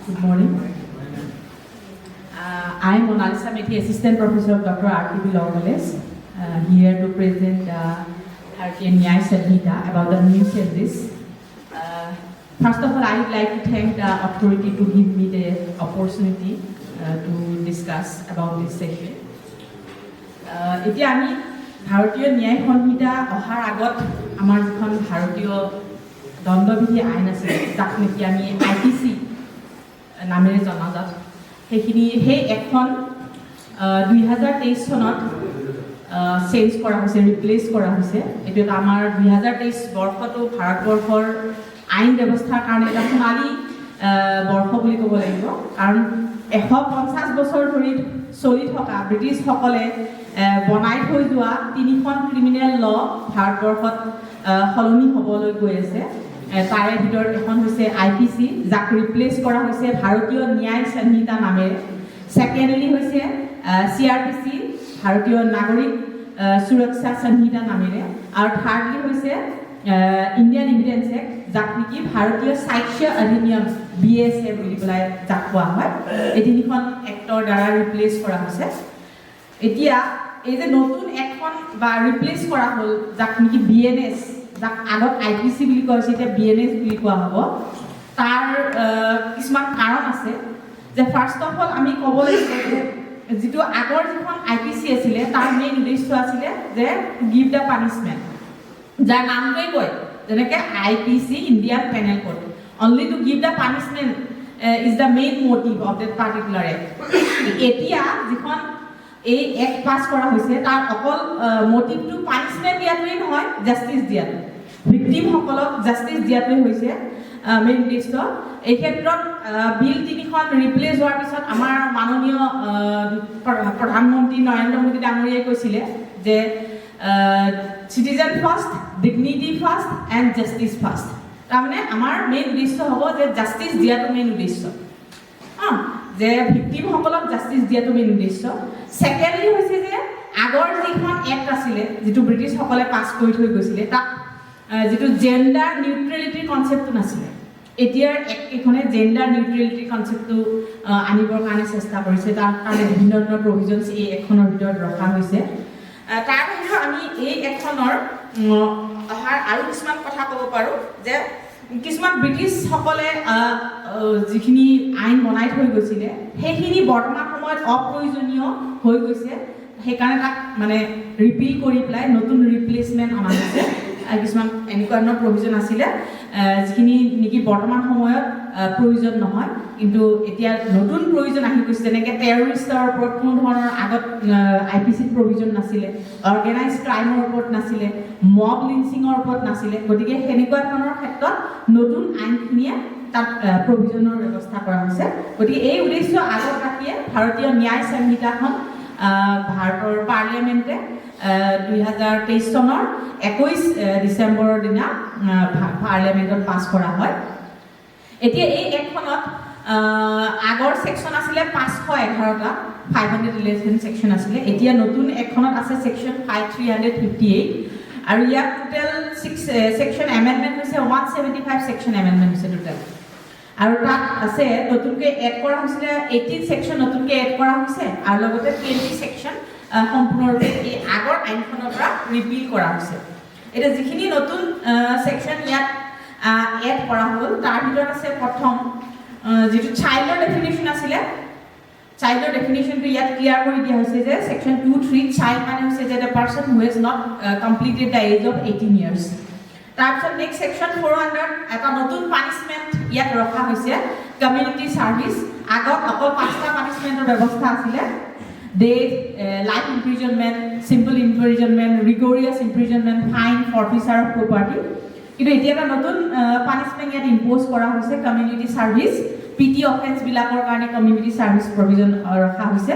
Good morning. I am Monalisa Methi, Assistant Professor of Dr. RTP Law College, here to present Bharatiya Nyaya Samhita about the new changes. First of all, I would like to thank the authority to give me the opportunity to discuss about this session. এতিয়া আমি ভাৰতীয় ন্যায় সংহিতা অহাৰ আগত আমাৰ যিখন ভাৰতীয় দণ্ডবিধি আইন আছে যাক নেকি আমি IPC নামেৰে জনাজাত সেই এখন 2023 চনত চেঞ্জ কৰা হৈছে ৰিপ্লেচ কৰা হৈছে এইটো আমাৰ 2023 বৰ্ষটো ভাৰতবৰ্ষৰ আইন ব্যৱস্থাৰ কাৰণে এটা সোণালী বৰ্ষ বুলি ক'ব লাগিব কাৰণ 150 বছৰ ধৰি চলি থকা ব্ৰিটিছসকলে বনাই থৈ যোৱা তিনিখন ক্ৰিমিনেল ল ভাৰতবৰ্ষত সলনি হ'বলৈ গৈ আছে তাৰে ভিতৰত এখন হৈছে IPC যাক ৰিপ্লেচ কৰা হৈছে ভাৰতীয় ন্যায় সংহিতা নামেৰে সেকেন্ডলি হৈছে CRPC ভাৰতীয় নাগৰিক সুৰক্ষা সংহিতা নামেৰে আৰু থাৰ্ডলি হৈছে ইণ্ডিয়ান এভিডেন্স এক্ট যাক নেকি ভাৰতীয় সাক্ষ্য অধিনিয়ম BSA বুলি পেলাই যাক কোৱা হয় এই তিনিখন এক্টৰ দ্বাৰা ৰিপ্লেচ কৰা হৈছে এতিয়া এই যে নতুন এখন বা ৰিপ্লেচ কৰা হ'ল যাক নেকি BNS যাক আগত IPC বুলি কোৱা হৈছে এতিয়া BNS বুলি কোৱা হ'ব তাৰ কিছুমান কাৰণ আছে যে ফাৰ্স্ট অফ অল আমি ক'ব লাগিব যে যেটো আগৰ যিখন IPC আছিলে তাৰ মেইন উদ্দেশ্য আছিলে যে গিভ দ্য পানিশমেন্ট যাৰ নামটোৱে কয় যেনেকৈ IPC Indian panel code only to give the punishment is the main motive of that particular act এতিয়া যিখন এই এক্ট পাস কৰা হৈছে তাৰ অকল মোটিভ টু পানিশমেন্ট দিয়াটোৱে নহয় জাস্টিস দিয়াটো ভিকটিম সকলক জাস্টিস দিয়াটোৱে হৈছে মেইন উদ্দেশ্য এই ক্ষেত্ৰত বিল তিনিখন ৰিপ্লেচ হোৱাৰ পিছত আমাৰ মাননীয় প্ৰধানমন্ত্ৰী নৰেন্দ্ৰ মোদী ডাঙৰীয়াই কৈছিলে যে citizen first dignity first and justice first তাৰমানে আমাৰ মেইন উদ্দেশ্য হ'ব যে জাস্টিস দিয়াটো মেইন উদ্দেশ্য যে ভিকটিম সকলক জাস্টিস দিয়াটো মেইন উদ্দেশ্য সেকেন্ডলি হৈছে যে আগৰ যিখন এক্ট আছিলে যেটো ব্ৰিটিছ সকলে পাস কৰি থৈ গৈছিলে তাক যেটো জেন্ডাৰ নিউট্ৰেলিটি কনসেপ্টটো নাছিলে এতিয়াৰ এখনে জেন্ডাৰ নিউট্ৰেলিটি কনসেপ্টটো আনিবৰ কাৰণে চেষ্টা কৰিছে তাৰ কাৰণে বিভিন্ন ধৰণৰ প্ৰভিজনছ এই এখনৰ ভিতৰত ৰখা হৈছে তাৰ বাহিৰে আমি এই এখনৰ অহাৰ আৰু কিছুমান কথা ক'ব পাৰো যে কিছুমান ব্ৰিটিছ সকলে যিখিনি আইন বনাই থৈ গৈছিলে সেইখিনি বৰ্তমান সময়ত অপ্ৰয়োজনীয় হৈ গৈছে সেইকাৰণে তাক মানে ৰিপিল কৰি পেলাই নতুন ৰিপ্লেচমেন্ট অনা হৈছে কিছুমান এনেকুৱা ধৰণৰ প্ৰভিজন আছিলে যিখিনি নেকি বৰ্তমান সময়ত প্ৰয়োজন নহয় কিন্তু এতিয়া নতুন প্ৰয়োজন আহি গৈছে যেনেকৈ টেৰৰিষ্টৰ ওপৰত কোনো ধৰণৰ আগত IPC প্ৰভিজন নাছিলে অৰ্গেনাইজ ক্ৰাইমৰ ওপৰত নাছিলে মব লিঞ্চিঙৰ ওপৰত নাছিলে গতিকে সেনেকুৱা ধৰণৰ ক্ষেত্ৰত নতুন আইনখিনিয়ে তাত প্ৰভিজনৰ ব্যৱস্থা কৰা হৈছে গতিকে এই উদ্দেশ্য আগত ৰাখিয়ে ভাৰতীয় ন্যায় সংহিতাখন ভাৰতৰ পাৰ্লিয়ামেণ্টে 2023 চনৰ 21 ডিসেম্বৰৰ দিনা পাৰ্লিয়ামেণ্টত পাস কৰা হয় এতিয়া এই একখনত আগৰ সেকশন আছিলে 511টা 511 সেকশন আছিলে এতিয়া নতুন একখনত আছে সেকশন 5358 আৰু ইয়াত টোটাল 6 সেকশন এমেন্ডমেন্ট হৈছে 175 সেকশন এমেন্ডমেন্ট হৈছে টোটাল আৰু তাত আছে নতুনকৈ এড কৰা হৈছিলে 18 সেকশন নতুনকৈ এড কৰা হৈছে আৰু লগতে 20 সেকশন সম্পূৰ্ণৰূপে এই আগৰ আইনখনৰ পৰা ৰিপিল কৰা হৈছে এটা যিখিনি নতুন সেকশন ইয়াত এড কৰা হ'ল তাৰ ভিতৰত আছে প্ৰথম যেটো চাইল্ডৰ ডেফিনিশ্যন আছিলে চাইল্ডৰ ডেফিনিশ্যনটো ইয়াত ক্লিয়াৰ কৰি দিয়া হৈছে যে সেকশন 23 চাইল্ড মানে হৈছে যে the person who has not completed the age of 18 years তাৰপিছত নেক্সট সেকশন 400 এটা নতুন পানিশমেন্ট ইয়াত ৰখা হৈছে কমিউনিটি সাৰ্ভিস আগত অকল পাঁচটা পানিশমেন্টৰ ব্যৱস্থা আছিলে death, life imprisonment, simple imprisonment, rigorous imprisonment, fine, forfeiture of property. কিন্তু এতিয়া এটা নতুন পানিশমেন্ট ইয়াত ইম্পোজ কৰা হৈছে কমিউনিটি সাৰ্ভিস পিটি অফেন্স বিলাকৰ কাৰণে কমিউনিটি সাৰ্ভিস প্ৰভিজন ৰখা হৈছে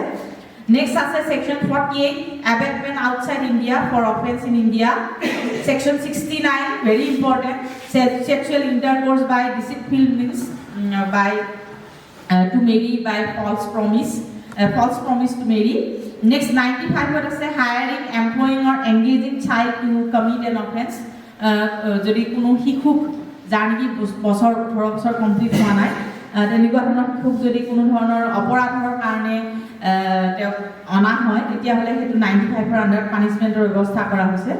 নেক্সট আছে section 48 abatement outside India for offense in India section 69 very important sexual intercourse by deceitful means by to marry by false promise to marry next 95 what is hiring employing or engaging child to commit an offense যদি কোনো শিশুক যাৰ নেকি বছৰ 18 বছৰ complete হোৱা নাই তেনেকুৱা ধৰণৰ শিশুক যদি কোনো ধৰণৰ অপৰাধৰ কাৰণে তেওঁক অনা হয় তেতিয়াহ'লে সেইটো 95ৰ আণ্ডাৰত পানিছমেণ্টৰ ব্যৱস্থা কৰা হৈছে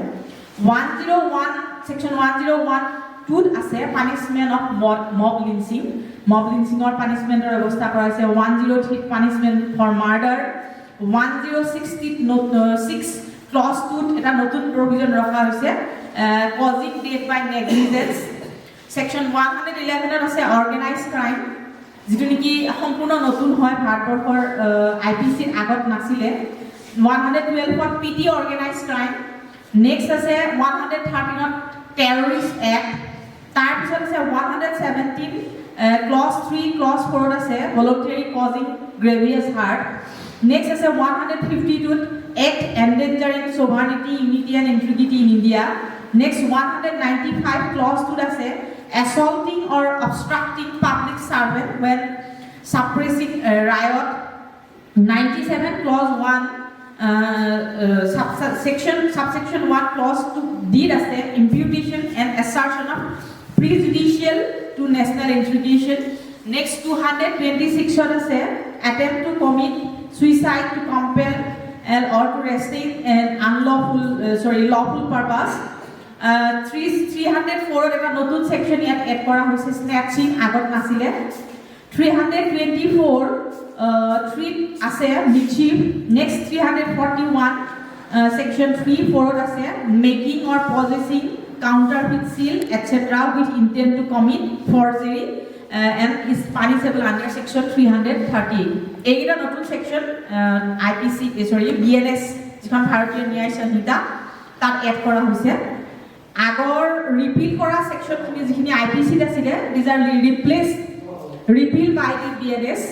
101 সেকশন 101 টুত আছে পানিছমেণ্ট অফ মব লিঞ্চিঙৰ পানিছমেণ্টৰ ব্যৱস্থা কৰা হৈছে 103 পানিছমেণ্ট ফৰ মাৰ্ডাৰ 106 ক্লজ 2 এটা নতুন প্ৰভিজন ৰখা হৈছে কজিং ডেথ বাই নেগলিজেন্স সেকশন 111 আছে অৰ্গেনাইজড ক্ৰাইম যেটো নেকি সম্পূৰ্ণ নতুন হয় ভাৰতবৰ্ষৰ আইপিসিৰ আগত নাছিলে 112 ত পিটি অৰ্গেনাইজড ক্ৰাইম নেক্সট আছে 113 ত টেৰৰিষ্ট এক্ট তাৰ পিছত আছে 117 ক্লজ 3 ক্লজ 4 আছে ভলান্টাৰী কজিং গ্ৰেভিয়াছ হাৰ্ট নেক্সট আছে 152 Act endangering sovereignty, unity and integrity in India. Next 195 clause 2 আছে assaulting or obstructing public servant when suppressing riot. 97 clause 1 subsection 1 clause 2 deed আছে imputation and assertion of prejudicial to national integrity. Next 226 আছে attempt to commit suicide to compel or to restrain an lawful purpose 304 eta notun section yat add kora hoise snatching agot nasile 324 treat ase mischief next 341 section 34 ase making or possessing counterfeit seal etc with intent to commit forgery and is punishable under section 338 এইটা নতুন section IPC BNS যেখন ভাৰতীয় ন্যায় সংহিতা তাত add কৰা হৈছে আগৰ repeal কৰা সেকশন খিনি যিখিনি আইপিসি আছিল these are repeal by the BNS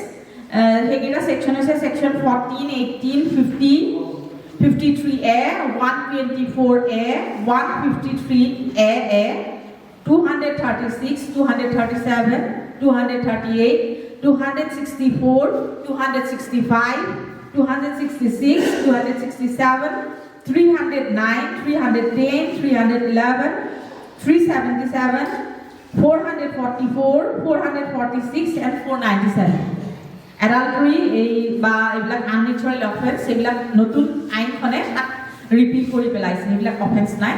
হেগিটা সেকশন আছে section 14 18 50 53A 124A 153A 236 237 238 264, 265, 266, 267, 309, 310, 311, 377, 444, 446 and 497. Adultery বা এইবিলাক unnatural offense এইবিলাক নতুন আইনখনে ৰিপিট কৰি পেলাইছে এইবিলাক অফেন্স নাই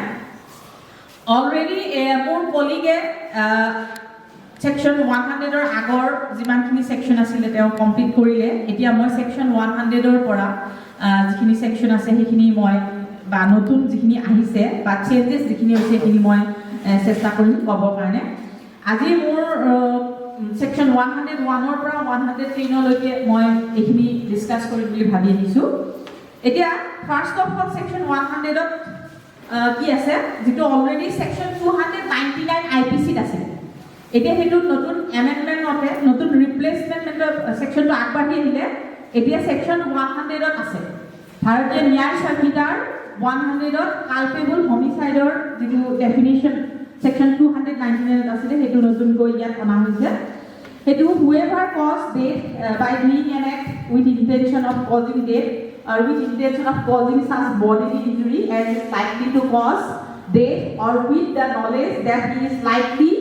অলৰেডি মোৰ কলিগে সেকশন 100 ৰ আগৰ যিমানখিনি সেকশন আছিল তেও কমপ্লিট কৰিলে এতিয়া মই সেকশন 100 ৰ পৰা যিখিনি সেকশন আছে সেইখিনি মই বা নতুন যিখিনি আহিছে বা চেঞ্জেস যিখিনি হৈছে সেইখিনি মই চেষ্টা কৰিম ক'ব কাৰণে আজি মোৰ সেকশন 101 ৰ পৰা 103 লৈকে মই এইখিনি ডিসকাস কৰিম বুলি ভাবি আহিছো এতিয়া ফাৰ্স্ট অফ অল সেকশন 100 ত কি আছে যেটো অলৰেডি সেকশন 299 আইপিসি আছে এতিয়া হেতু নতুন এমেন্ডমেন্ট নতে নতুন ৰিপ্লেসমেন্ট সেকশনটো আগবাঢ়ি আহিলে এতিয়া সেকশন 100 ত আছে ভাৰতীয় ন্যায় সংহিতাৰ 100 ত কালপেবল হোমিসাইডৰ যেটো ডেফিনিশন সেকশন 299 ত আছে হেতু নতুন গৈ ইয়াত অনা হৈছে হেতু whoever cause death by doing an act with intention of causing death or with intention of causing such bodily injury as is likely to cause death or with the knowledge that he is likely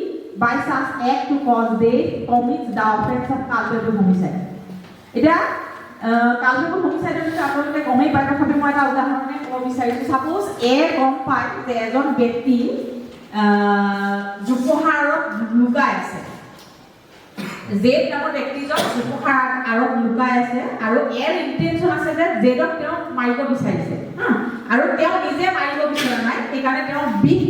by such act to cause death commits the offense of culpable homicide. Eta culpable homicide er apolate komei pai thapi moi eta udahorone kobo bisarisu suppose a kom pai je ejon byakti jupoharot lukai ase zed namor byakti jon jupohar arot lukai ase aru er intention ase je zedot teo maribo bisarise ha aru teo nije maribo bisara nai ekare teo big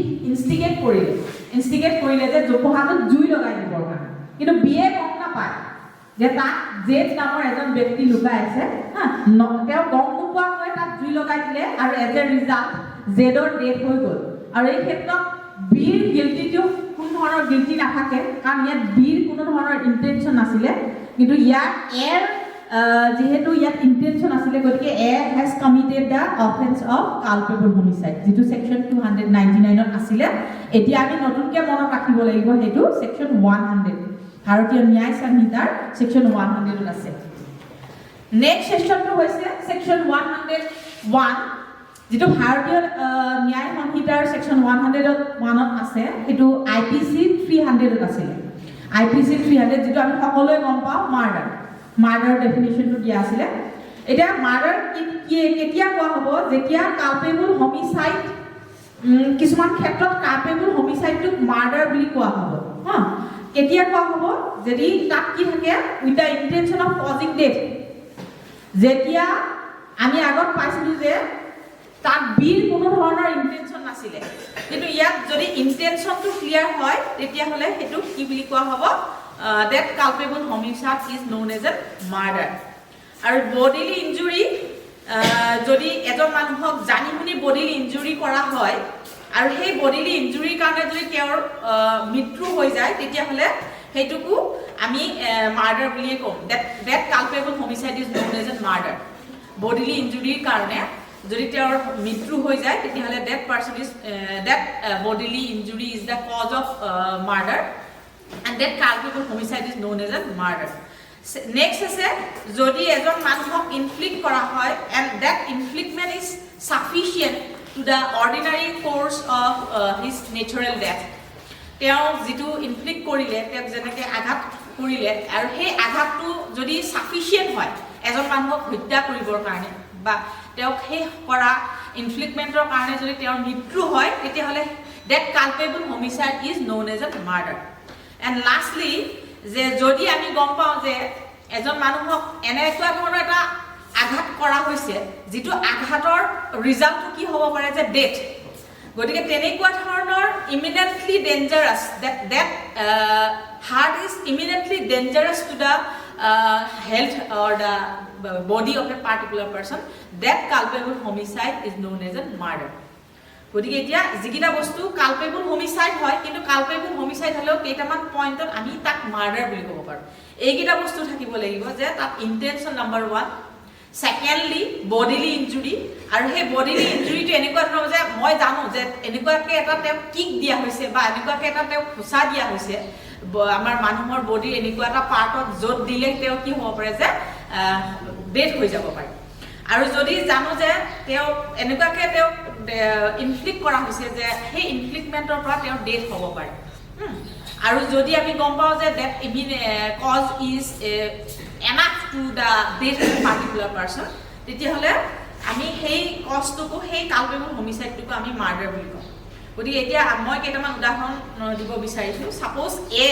instigate কৰিলে যে জোপহাটো জুই লগাই দিবৰ কাৰণে কিন্তু বিয়ে গম নাপায় যে তাত জেড নামৰ এজন ব্যক্তি লুকাই আছে হা তেওঁ গম নোপোৱাকৈ তাত জুই লগাই দিলে আৰু এজ এ ৰিজাল্ট জেডৰ ডেথ হৈ গ'ল আৰু এই ক্ষেত্ৰত বিৰ গিল্টিটো কোনো ধৰণৰ গিল্টি নাথাকে কাৰণ ইয়াত বিৰ কোনো ধৰণৰ ইন্টেনশন নাছিলে কিন্তু ইয়াত এৰ যেহেতু ইয়াত ইন্টেনশন আছিলে গতিকে A has committed the offence of culpable homicide যেটো সেকশন 299 ত আছিলে এতিয়া আমি নতুনকৈ মনত ৰাখিব লাগিব হেতু সেকশন 100 ভাৰতীয় ন্যায় সংহিতাৰ সেকশন 100 ত আছে নেক্সট সেকশনটো হৈছে সেকশন 101 যেটো ভাৰতীয় ন্যায় সংহিতাৰ সেকশন 101 ত আছে হেতু আইপিসি 300 ত আছিল IPC 300 যেটো আমি সকলোৱে গম পাওঁ মাৰ্ডাৰ ডেফিনিশ্যনটো দিয়া আছিলে এটা মাৰ্ডাৰ কেতিয়া কোৱা হ'ব যেতিয়া কালপেবল হোমিসাইড কিছুমান ক্ষেত্ৰত কালপেবল হোমিসাইডটো মাৰ্ডাৰ বুলি কোৱা হ'ব হা কেতিয়া কোৱা হ'ব যদি তাত কি থাকে with the intention of causing death যেতিয়া আমি আগত পাইছিলো যে তাত বীৰ কোনো ধৰণৰ ইন্টেনশন নাছিলে কিন্তু ইয়াত যদি ইন্টেনশনটো ক্লিয়াৰ হয় তেতিয়া হলে হেতু কি বুলি কোৱা হ'ব that culpable homicide is known as a murder আৰু bodily injury যদি এজন মানুহক জানি শুনি bodily injury কৰা হয় আৰু সেই bodily injury কাৰণে যদি তেওঁৰ মৃত্যু হৈ যায় তেতিয়া হলে হেতুকু আমি murder বুলি কম that culpable homicide is known as a murder bodily injury কাৰণে যদি তেওঁৰ মৃত্যু হৈ যায় তেতিয়া হলে that person is that bodily injury is the cause of murder and that culpable homicide is known as a murder next is jodi ejon manuhok inflict kora hoy and that inflictment is sufficient to the ordinary course of his natural death teo jitu inflict korile tek jeneke aghat korile aru he aghat tu jodi sufficient hoy ejon manuhok hotya koribor karone ba teo he kora inflictmentor karone jodi teo mitru hoy tete hole that culpable homicide is known as a murder and lastly যে যদি আমি গম পাও যে এজন মানুহক এনে একটা ধৰণৰ এটা আঘাত কৰা হৈছে যেটো আঘাতৰ ৰিজাল্ট কি হ'ব পাৰে যে ডেথ গতিকে তেনেকুৱা ধৰণৰ immediately ডেঞ্জাৰাস that heart is immediately dangerous to the health or the body of a particular person that culpable homicide is known as a murder গতিকে এতিয়া জিকিটা বস্তু কালপেবল হোমিসাইড হয় কিন্তু কালপেবল হোমিসাইড হলেও কেইটামান পইণ্টত আমি তাক মাৰ্ডাৰ বুলি ক'ব পাৰো এইকিটা বস্তু থাকিব লাগিব যে তাত intention number 1 secondly bodily injury আৰু হে বডিলি ইনজুৰিটো এনেকুৱা ধৰণৰ যে মই জানো যে এনেকুৱাকে এটা তে কিক দিয়া হৈছে বা এনেকুৱাকে এটা তে খুসা দিয়া হৈছে আমাৰ মানুহৰ বডি এনেকুৱা এটা পাৰ্টত জোট দিলে তেও কি হ'ব পাৰে যে ডেথ হৈ যাব পাৰে আৰু যদি জানো যে তেও এনেকুৱাকে তেও ইনফ্লিক্ট কৰা হৈছে যে সেই ইনফ্লিক্টমেন্টৰ পৰা তেও ডেথ হ'ব পাৰে আৰু যদি আমি গম পাও যে that cause is enough to the death of a particular person তেতিয়া হলে আমি সেই কজটোকো সেই কালপেবল হোমিসাইডটোকো আমি মাৰ্ডাৰ বুলি কওঁ গতিকে এতিয়া মই কেইটামান উদাহৰণ দিব বিচাৰিছো সাপোজ এ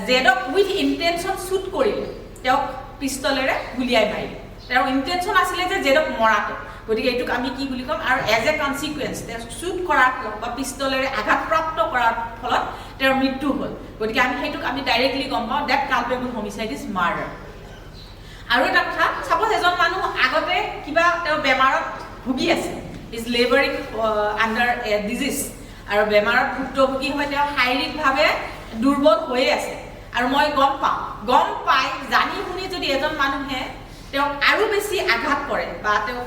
জেডক উইথ ইন্টেনশন শুট কৰিলে তেও পিস্তলেৰে গুলিয়াই মাৰিলে তেও ইন্টেনশন আছিল যে জেডক মৰাটো গতিকে এইটোক আমি কি বুলি কম আৰু এজ এ কনসিকুৱেন্স তেও শুট কৰাৰ ফলত বা পিস্তলেৰে আঘাতপ্ৰাপ্ত কৰাৰ ফলত তেও মৃত্যু হ'ল গতিকে আমি হেতুক আমি ডাইৰেক্টলি গম পাওঁ that culpable homicide is murder আৰু এটা কথা সাপোজ এজন মানুহ আগতে কিবা তেও বেমাৰত ভুগি আছে is laboring under a disease আৰু বেমাৰত ভুক্তভোগী হয় তেও শাৰীৰিকভাৱে দুৰ্বল হৈ আছে আৰু মই গম পাই জানি শুনি যদি এজন মানুহে তেও আৰু বেছি আঘাত কৰে বা তেও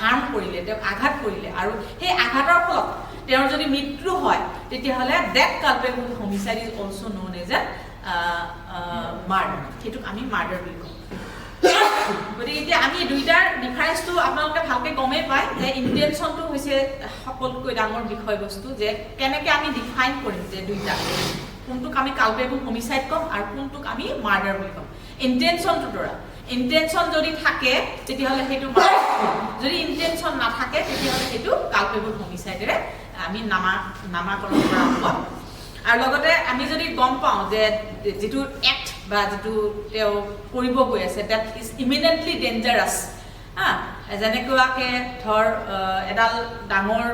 হাৰ্ম কৰিলে তেও আঘাত কৰিলে আৰু সেই আঘাতৰ ফলত তেওঁৰ যদি মৃত্যু হয় তেতিয়া হলে that culpable homicide is also known as a murder Hetuk আমি মাৰ্ডাৰ বুলি কওঁ গতিকে এতিয়া আমি দুইটাৰ ডিফাৰেন্সটো আপোনালোকে ভালকে গমে পায় যে ইন্টেনশনটো হৈছে সকলোতকৈ ডাঙৰ বিষয়বস্তু যে কেনেকৈ আমি ডিফাইন কৰিম যে দুইটা কোনটোক আমি কালপেবল হোমিসাইড কম আৰু কোনটোক আমি মাৰ্ডাৰ বুলি কম ইন্টেনশনটো দ্বাৰা ইন্টেনশন যদি থাকে তেতিয়া হলে হেতু মাৰ্ডাৰ যদি ইন্টেনশন না থাকে তেতিয়া হলে হেতু কালপেবল হোমিসাইডৰে আমি নামাকৰণ কৰা হ'ব আৰু লগতে আমি যদি গম পাওঁ যে যেটো এক্ট বা যেটো তেও কৰিব গৈ আছে that is imminently dangerous যেনেকুৱাকে ধৰ এডাল ডাঙৰ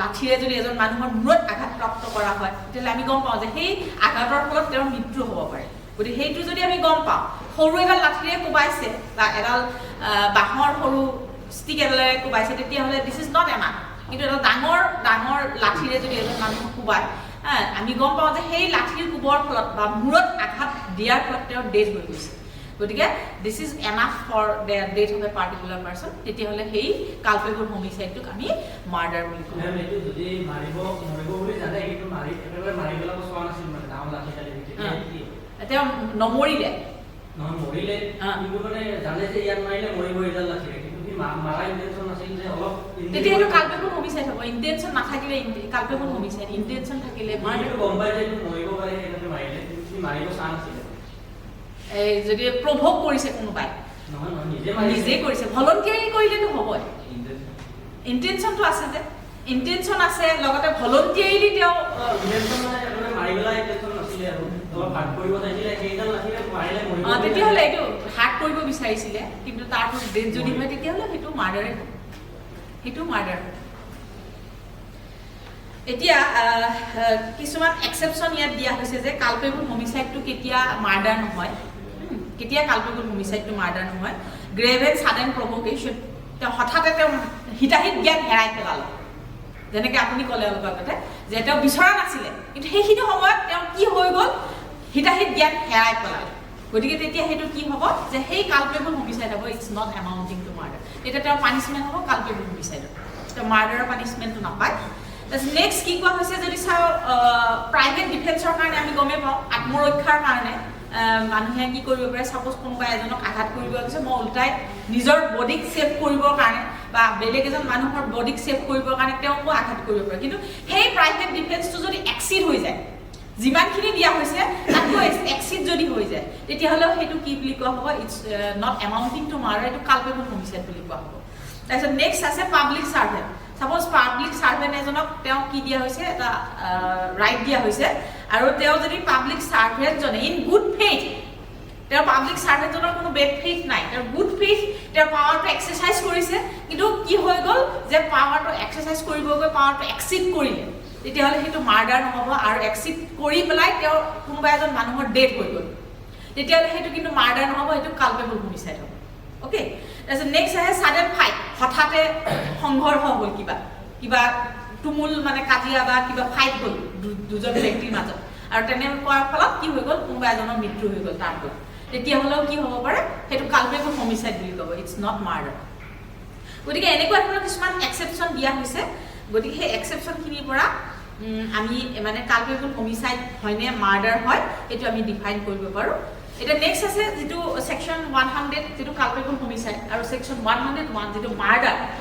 লাঠিৰে যদি এজন মানুহৰ মূৰত আঘাতপ্ৰাপ্ত কৰা হয় তেতিয়াহ'লে আমি গম পাওঁ যে সেই আঘাতৰ ফলত তেওঁৰ মৃত্যু হ'ব পাৰে গতিকে সেইটো যদি আমি গম পাওঁ সৰু এডাল লাঠিৰে কোবাইছে বা এডাল বাঁহৰ সৰু ষ্টিক এডালেৰে কোবাইছে তেতিয়াহ'লে দিছ ইজ নট এনাফ কিন্তু এটা ডাঙৰ লাঠিৰে যদি এজন মানুহক কোবায় আমি গম পাওঁ যে সেই লাঠিৰ কোবৰ ফলত বা মূৰত আঘাত দিয়াৰ ফলত তেওঁৰ ডেথ হৈ গৈছে গতিকে this is enough for the death of a particular person তেতিয়াহ'লে সেই কালপেবল হোমিসাইডটোক আমি মাৰ্ডাৰ বুলি কওঁ এইটো যদি মৰিব বুলি জানে কিন্তু একেবাৰে মাৰিবলৈ চোৱা নাছিল মানে ডাঙৰ লাঠি কালি তেওঁ নমৰিলে কিন্তু মানে জানে যে ইয়াত মাৰিলে মৰিব এডাল লাঠিৰে কিন্তু মাৰা ইন্টেনশন আছে আছিল যে অলপ তেতিয়া এইটো কালপেবল হোমিচাইড হ'ব ইন্টেনশন নাথাকিলে কালপেবল হোমিচাইড ইন্টেনশন থাকিলে মাৰিটো গম পাই যে এইটো মৰিব পাৰে সেইকাৰণে মাৰিলে কিন্তু মাৰিব চান আছিল এই যদি প্ৰভোগ কৰিছে কোনোবাই নহয় নহয় নিজে কৰিছে ভলন্টিয়াৰি কৰিলেতো হ'বই ইন্টেনশনটো আছে যে ইন্টেনশন আছে লগতে ভলন্টিয়াৰিলি তেওঁ ইন্টেনশন মানে একেবাৰে মাৰিবলা ইন্টেনশন নাছিলে আৰু অলপ হাত কৰিব চাইছিলে সেইডাল নাছিলে মাৰিলে মৰিব তেতিয়াহ'লে এইটো হাৰ্ট কৰিব বিচাৰিছিলে কিন্তু তাৰটো ডেথ যদি হয় তেতিয়াহ'লে সেইটো মাৰ্ডাৰে হ'ব সেইটো মাৰ্ডাৰ এতিয়া কিছুমান এক্সেপশ্যন ইয়াত দিয়া হৈছে যে কালপেবল হোমিচাইডটো কেতিয়া মাৰ্ডাৰ নহয় কেতিয়া কালপেবল হোমিচাইডটো মাৰ্ডাৰ নহয় গ্ৰেভ এণ্ড ছাডেন প্ৰভোকেশ্যন তেওঁ হঠাতে তেওঁ হিতাহিত জ্ঞান হেৰাই পেলালে যেনেকৈ আপুনি ক'লে অলপ আগতে যে তেওঁ বিচৰা নাছিলে কিন্তু সেইখিনি সময়ত তেওঁ কি হৈ গ'ল হিতাহিত জ্ঞান হেৰাই পেলালে গতিকে তেতিয়া সেইটো কি হ'ব যে সেই কালপেবল হোমিচাইড হ'ব ইটছ নট এমাউণ্টিং টু মাৰ্ডাৰ তেতিয়া তেওঁৰ পানিছমেণ্ট হ'ব কালপেবল হোমিচাইডৰ তেওঁ মাৰ্ডাৰৰ পানিছমেণ্টটো নাপায় তাৰপিছত নেক্সট কি কোৱা হৈছে যদি চাওঁ প্ৰাইভেট ডিফেন্সৰ কাৰণে আমি গমেই পাওঁ আত্মৰক্ষাৰ কাৰণে মানুহে কি কৰিব পাৰে ছাপ'জ কোনোবা এজনক আঘাত কৰিব গৈছে মই ওলটাই নিজৰ বডিক ছেভ কৰিবৰ কাৰণে বা বেলেগ এজন মানুহৰ বডিক ছেভ কৰিবৰ কাৰণে তেওঁকো আঘাত কৰিব পাৰে কিন্তু সেই প্ৰাইভেট ডিফেন্সটো যদি এক্সিড হৈ যায় যিমানখিনি দিয়া হৈছে তাতকৈ এক্সিড যদি হৈ যায় তেতিয়াহ'লেও সেইটো কি বুলি কোৱা হ'ব ইটছ নট এমাউণ্টিং টু মাৰ্ডাৰ এইটো কালপেবল হোমিচাইড বুলি কোৱা হ'ব তাৰপিছত নেক্সট আছে public servant suppose public servant এজনক তেওঁক কি দিয়া হৈছে এটা ৰাইট দিয়া হৈছে আৰু তেওঁ যদি পাব্লিক ছাৰ্ভেণ্টজনে ইন গুড ফেইথ তেওঁৰ পাব্লিক ছাৰ্ভেণ্টজনৰ কোনো বেড ফেইথ নাই তেওঁৰ গুড ফেইথ তেওঁৰ পাৱাৰটো এক্সাৰচাইজ কৰিছে কিন্তু কি হৈ গ'ল যে পাৱাৰটো এক্সাৰচাইজ কৰিব গৈ পাৱাৰটো এক্সিড কৰিলে তেতিয়াহ'লে সেইটো মাৰ্ডাৰ নহ'ব আৰু এক্সিড কৰি পেলাই তেওঁ কোনোবা এজন মানুহৰ ডেথ হৈ গ'ল তেতিয়াহ'লে সেইটো কিন্তু মাৰ্ডাৰ নহ'ব সেইটো কালপেবল হোমিচাইড হ'ব অ'কে তাৰপিছত নেক্সট আহে ছাডেন ফাইট হঠাতে সংঘৰ্ষ হ'ল কিবা তুমুল মানে কাজিয়া বা কিবা ফাইট হ'ল দুজন ব্যক্তিৰ মাজত আৰু তেনেকুৱাৰ ফলত কি হৈ গ'ল কোনোবা এজনৰ মৃত্যু হৈ গ'ল তাৰ ফলত তেতিয়াহ'লেও কি হ'ব পাৰে সেইটো কালপেবল হোমিচাইড বুলি ক'ব ইটছ নট মাৰ্ডাৰ গতিকে এনেকুৱা ধৰণৰ কিছুমান এক্সেপশ্যন দিয়া হৈছে গতিকে সেই এক্সেপশ্যনখিনিৰ পৰা আমি মানে কালপেবল হোমিচাইড হয়নে মাৰ্ডাৰ হয় সেইটো আমি ডিফাইন কৰিব পাৰোঁ এটা নেক্সট আছে যেটো সেকশন 100 যেটো কালপেবল হোমিসাইড আৰু সেকশন 101 যেটো মাৰ্ডাৰ